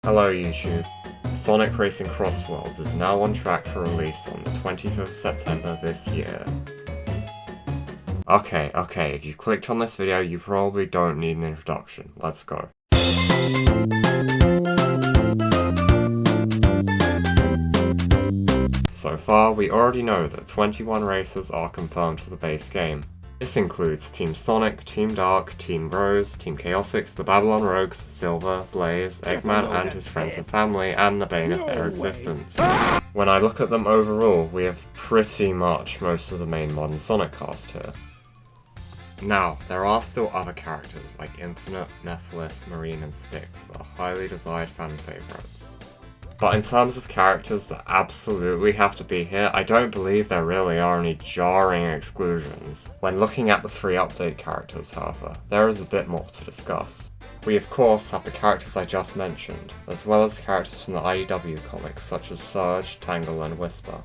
Hello YouTube. Sonic Racing CrossWorlds is now on track for release on the 20th of September this year. Okay, if you clicked on this video, you probably don't need an introduction. Let's go. So far, we already know that 21 races are confirmed for the base game. This includes Team Sonic, Team Dark, Team Rose, Team Chaotix, the Babylon Rogues, Silver, Blaze, Eggman and his friends and family, and the bane of their existence. When I look at them overall, we have pretty much most of the main modern Sonic cast here. Now, there are still other characters like Infinite, Nephilis, Marine and Styx that are highly desired fan favourites. But in terms of characters that absolutely have to be here, I don't believe there really are any jarring exclusions. When looking at the free update characters, however, there is a bit more to discuss. We of course have the characters I just mentioned, as well as characters from the IDW comics such as Surge, Tangle and Whisper.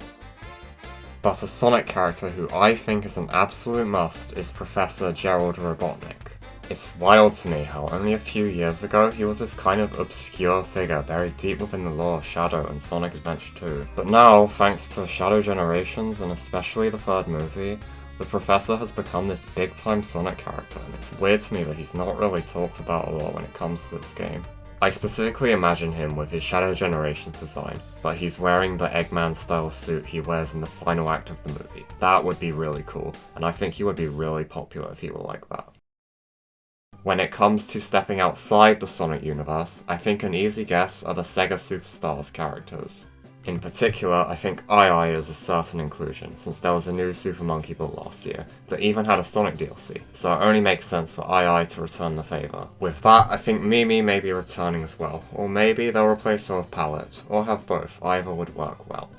But a Sonic character who I think is an absolute must is Professor Gerald Robotnik. It's wild to me how only a few years ago he was this kind of obscure figure buried deep within the lore of Shadow and Sonic Adventure 2. But now, thanks to Shadow Generations and especially the third movie, the Professor has become this big-time Sonic character, and it's weird to me that he's not really talked about a lot when it comes to this game. I specifically imagine him with his Shadow Generations design, but he's wearing the Eggman-style suit he wears in the final act of the movie. That would be really cool, and I think he would be really popular if he were like that. When it comes to stepping outside the Sonic universe, I think an easy guess are the Sega Superstars characters. In particular, I think Ai is a certain inclusion, since there was a new Super Monkey Ball last year that even had a Sonic DLC, so it only makes sense for Ai to return the favour. With that, I think Mimi may be returning as well, or maybe they'll replace her with Palette, or have both, either would work well.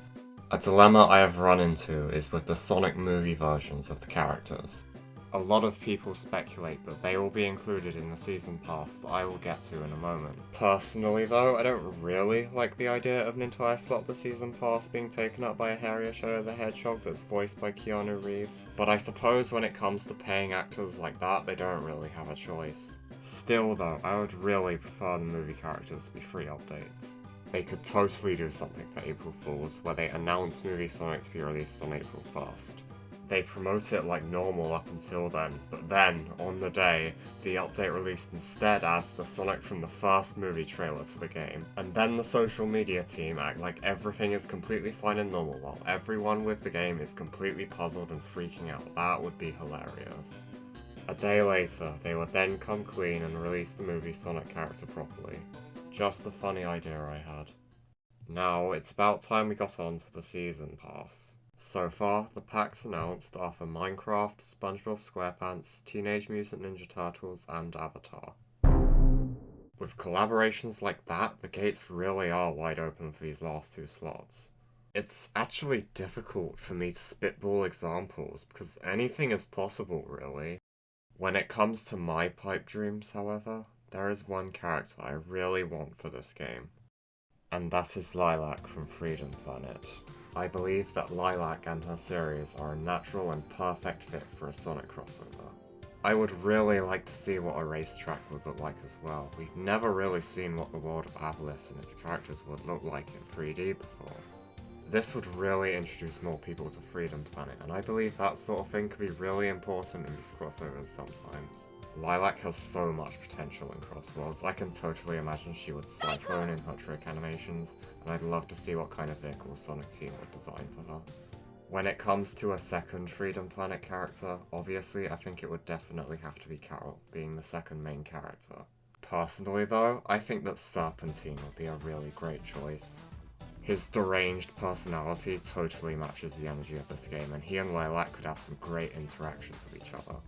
A dilemma I have run into is with the Sonic movie versions of the characters. A lot of people speculate that they will be included in the season pass that I will get to in a moment. Personally though, I don't really like the idea of an entire slot of the season pass being taken up by a hairier Shadow the Hedgehog that's voiced by Keanu Reeves, but I suppose when it comes to paying actors like that, they don't really have a choice. Still though, I would really prefer the movie characters to be free updates. They could totally do something for April Fools, where they announce movie Sonic to be released on April 1st. They promote it like normal up until then, but then, on the day, the update released instead adds the Sonic from the first movie trailer to the game. And then the social media team act like everything is completely fine and normal while everyone with the game is completely puzzled and freaking out. That would be hilarious. A day later, they would then come clean and release the movie Sonic character properly. Just a funny idea I had. Now, it's about time we got on to the season pass. So far, the packs announced are for Minecraft, SpongeBob SquarePants, Teenage Mutant Ninja Turtles, and Avatar. With collaborations like that, the gates really are wide open for these last two slots. It's actually difficult for me to spitball examples, because anything is possible, really. When it comes to my pipe dreams, however, there is one character I really want for this game. And that is Lilac from Freedom Planet. I believe that Lilac and her series are a natural and perfect fit for a Sonic crossover. I would really like to see what a racetrack would look like as well. We've never really seen what the world of Avalis and its characters would look like in 3D before. This would really introduce more people to Freedom Planet, and I believe that sort of thing could be really important in these crossovers sometimes. Lilac has so much potential in CrossWorlds. I can totally imagine she would Cyclone in her trick animations, and I'd love to see what kind of vehicle Sonic Team would design for her. When it comes to a second Freedom Planet character, obviously I think it would definitely have to be Carol, being the second main character. Personally though, I think that Serpentine would be a really great choice. His deranged personality totally matches the energy of this game, and he and Lilac could have some great interactions with each other.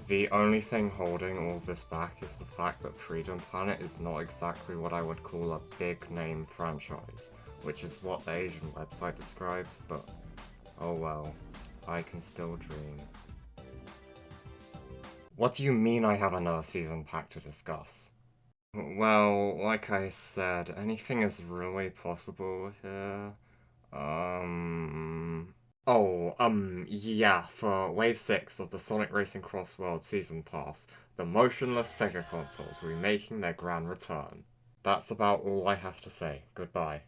The only thing holding all this back is the fact that Freedom Planet is not exactly what I would call a big-name franchise, which is what the Asian website describes, but oh well, I can still dream. What do you mean I have another season pack to discuss? Well, like I said, anything is really possible here. Yeah, for Wave 6 of the Sonic Racing CrossWorlds Season Pass, the motionless Sega consoles will be making their grand return. That's about all I have to say. Goodbye.